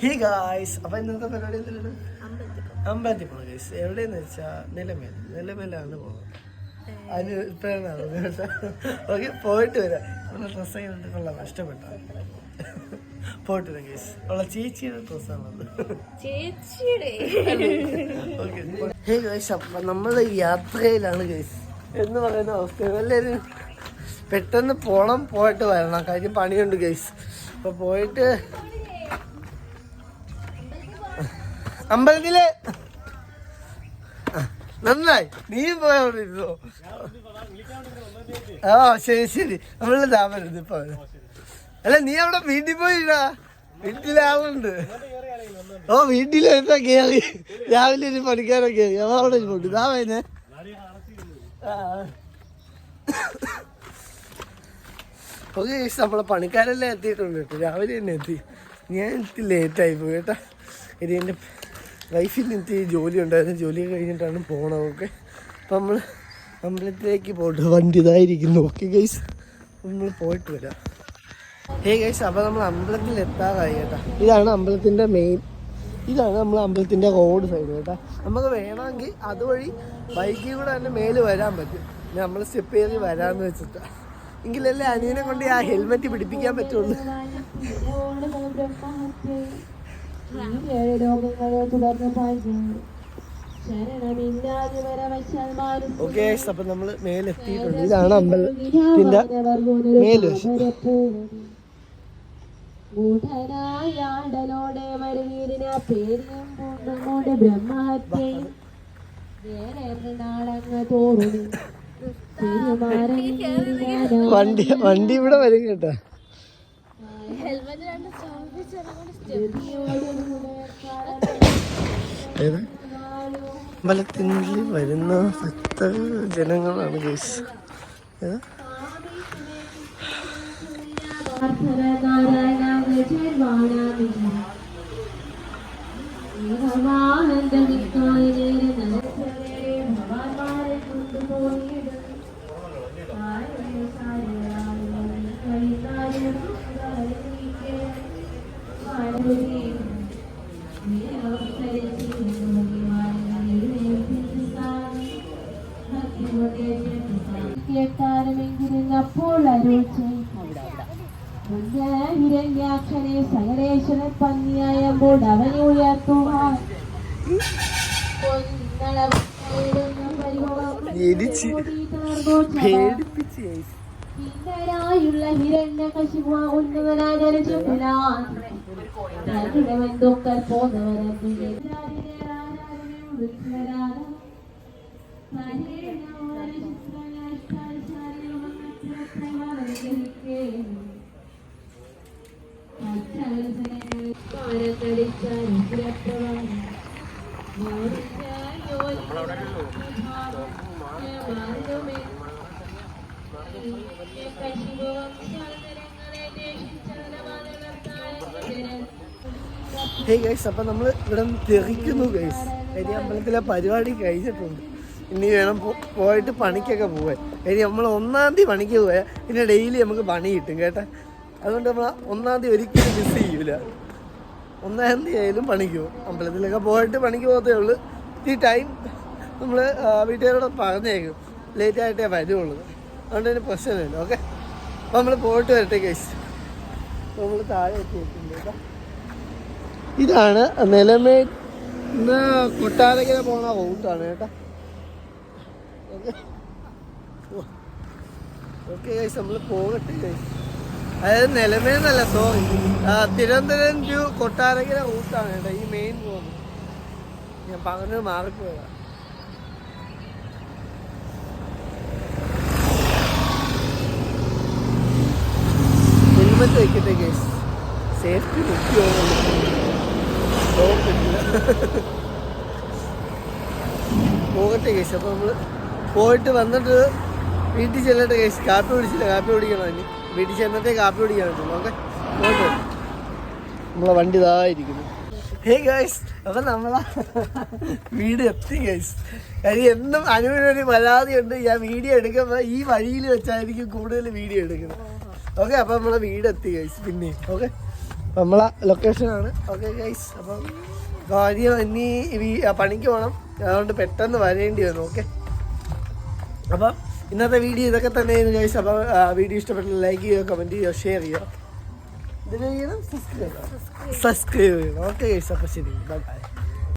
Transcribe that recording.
Hey guys, അപ്പൊ ഇന്നത്തെ പരിപാടി എന്താണ്? അമ്പലത്തിൽ പോകണം ഗൈസ്. എവിടെയെന്ന് വെച്ചാൽ നിലമേലാണ് പോകുന്നത്. അതിന് ഇപ്പോഴാണ് കേട്ടോ. ഓക്കെ, പോയിട്ട് വരാം. ഉള്ള ഡ്രസ്സൊക്കെ ഉണ്ട്, കൊള്ളാം, ഇഷ്ടപ്പെട്ട പോയിട്ട് വരാം ഗൈസ്. ഉള്ള ചേച്ചിയുടെ ഡ്രസ്സാണത്. ഓക്കെ ഹേ ഗൈസ്, അപ്പം നമ്മൾ യാത്രയിലാണ് ഗൈസ് എന്ന് പറയുന്ന അവസ്ഥ. എല്ലാവരും പെട്ടെന്ന് പോണം, പോയിട്ട് വരണം, കാര്യം പണിയുണ്ട് ഗൈസ്. അപ്പോൾ പോയിട്ട് അമ്പലത്തില് നന്നായി നീ പോയോ? ആ ശരി നമ്മള് താമരുത് ഇപ്പൊ. അല്ല നീ അവിടെ വീട്ടിൽ പോയിടാ, വീട്ടിലാവുണ്ട്. ഓ വീട്ടിലെന്താ കേറി രാവിലെ ഒരു പണിക്കാരൊക്കെ കയറി അവിടെ പോട്ട് ഇതാ വൈകുന്നേ. ഓക്കെ, നമ്മളെ പണിക്കാരെല്ലാം എത്തിയിട്ടുണ്ട് കേട്ടോ. രാവിലെ തന്നെ എത്തി. ഞാൻ ലേറ്റായി പോയി കേട്ടോ. ഇത് എൻ്റെ വൈഫിന് എനിക്ക് ജോലി ഉണ്ടായിരുന്നു. ജോലി കഴിഞ്ഞിട്ടാണ് പോകണം. ഓക്കെ, അപ്പം നമ്മൾ അമ്പലത്തിലേക്ക് പോയിട്ട് വണ്ടി ഇതായിരിക്കുന്നു. ഓക്കെ ഗൈസ്, നമ്മൾ പോയിട്ട് വരാം. ഹേ ഗൈസ്, അപ്പോൾ നമ്മൾ അമ്പലത്തിൽ എത്താറായി കേട്ടോ. ഇതാണ് അമ്പലത്തിൻ്റെ മെയിൻ, ഇതാണ് നമ്മൾ അമ്പലത്തിൻ്റെ റോഡ് സൈഡ് കേട്ടോ. നമുക്ക് വേണമെങ്കിൽ അതുവഴി ബൈക്കിൽ കൂടെ തന്നെ മേല് വരാൻ പറ്റും. നമ്മൾ സ്റ്റെപ്പ് കയറി വരാമെന്ന് വെച്ചിട്ടാ. എങ്കിലല്ലേ അനിയനെ കൊണ്ട് ആ ഹെൽമെറ്റ് പിടിപ്പിക്കാൻ പറ്റുള്ളൂ. ഓക്കെ, അപ്പൊ നമ്മള് മേലെത്തിയിട്ടുണ്ട്. ഇതാണ് അമ്പലത്തിന്റെ മേൽവശം. വണ്ടി ഇവിടെ വരും കേട്ടോ. അമ്പലത്തിനുള്ളിൽ വരുന്ന ഭക്ത ജനങ്ങളാണ് ഗൈസ്. അപ്പോൾ ഹിരണ്യാക്ഷനെ സകലേശ്വരൻ പന്നിയായപ്പോൾ അവനെ ഉയർത്തുവാൻ ായുള്ള ഹിരണ്യകശിപു ഉന്നതനായ ജനചുലാൻൊക്കെ പോന്നവരെ ഹേ ഗൈസ്, അപ്പം നമ്മൾ ഇവിടെ നിന്ന് തെറിക്കുന്നു ഗൈസ്. ഇനി അമ്പലത്തിലെ പരിപാടി കഴിഞ്ഞിട്ടുണ്ട്. ഇനി വേണം പോയിട്ട് പണിക്കൊക്കെ പോകാൻ. ഇനി നമ്മൾ 1-ാം തീയതി പണിക്ക് പോയാൽ പിന്നെ ഡെയിലി നമുക്ക് പണി കിട്ടും കേട്ടോ. അതുകൊണ്ട് നമ്മൾ 1-ാം തീയതി ഒരിക്കലും മിസ് ചെയ്യൂല. 1-ാം തീയതി ആയാലും പണിക്ക് പോകും. അമ്പലത്തിലൊക്കെ പോയിട്ട് പണിക്ക് പോകത്തേ ഉള്ളൂ. ഈ ടൈം നമ്മൾ വീട്ടുകാരോട് പറഞ്ഞേക്കും, ലേറ്റായിട്ടേ വരുള്ളൂ. അതുകൊണ്ട് തന്നെ പ്രശ്നമില്ല. ഓക്കെ, അപ്പോൾ നമ്മൾ പോയിട്ട് വരട്ടെ ഗൈസ്. അപ്പോൾ നമ്മൾ താഴെ എത്തിയിട്ടുണ്ട് കേട്ടോ. ഇതാണ് നിലമേൽ കൊട്ടാരക്കര പോണ റൂട്ടാണ് കേട്ടോ. ഓക്കെ ഗൈസ്, നമ്മൾ പോകട്ടെ ഗൈസ്. അതായത് നിലമേന്നല്ല, സോറി, തിരുവനന്തപുരം ടു കൊട്ടാരക്കര റൂട്ടാണ് കേട്ടോ ഈ മെയിൻ റോഡ്. ഞാൻ പറഞ്ഞത് മാറിപ്പോയതാ. ഹെൽമെറ്റ് വയ്ക്കട്ടെ ഗൈസ്, സേഫ്റ്റി മുഖ്യ. പോകട്ടെ കേസ്. അപ്പോൾ നമ്മൾ പോയിട്ട് വന്നിട്ട് വീട്ടിൽ ചെല്ലട്ടെ കേസ്. കാപ്പി കുടിച്ചില്ല, കാപ്പി കുടിക്കണം. ഇനി വീട്ടിൽ ചെന്നിട്ടേ കാപ്പി കുടിക്കാൻ പറ്റുള്ളൂ. ഓക്കെ, പോട്ടെ. നമ്മളെ വണ്ടി ഇതായിരിക്കുന്നു. ഹേ ഗൈസ്, അപ്പം നമ്മളെ വീട് എത്തി ഗൈസ്. കാര്യം എന്നും അനുവിനൊരു പരാതിയുണ്ട്, ഞാൻ വീഡിയോ എടുക്കുമ്പോൾ ഈ വഴിയിൽ വെച്ചായിരിക്കും കൂടുതൽ വീഡിയോ എടുക്കുന്നത്. ഓക്കെ, അപ്പം നമ്മളെ വീട് എത്തി ഗൈസ്. പിന്നെ ഓക്കെ, നമ്മളെ ലൊക്കേഷനാണ്. ഓക്കെ ഗൈസ്, അപ്പം കാര്യം ഇനി പണിക്ക് പോകണം, അതുകൊണ്ട് പെട്ടെന്ന് വരേണ്ടി വന്നു. ഓക്കെ, അപ്പം ഇന്നത്തെ വീഡിയോ ഇതൊക്കെ തന്നെയായിരുന്നു ഗൈസ്. അപ്പം വീഡിയോ ഇഷ്ടപ്പെട്ടാൽ ലൈക്ക് ചെയ്യുക, കമൻറ്റ് ചെയ്യുക, ഷെയർ ചെയ്യുക, ഇതിന് ചെയ്യണം, സബ്സ്ക്രൈബ് ചെയ്യണം. ഓക്കെ ഗൈസ്, അപ്പം ശരി, ബൈ ബൈ.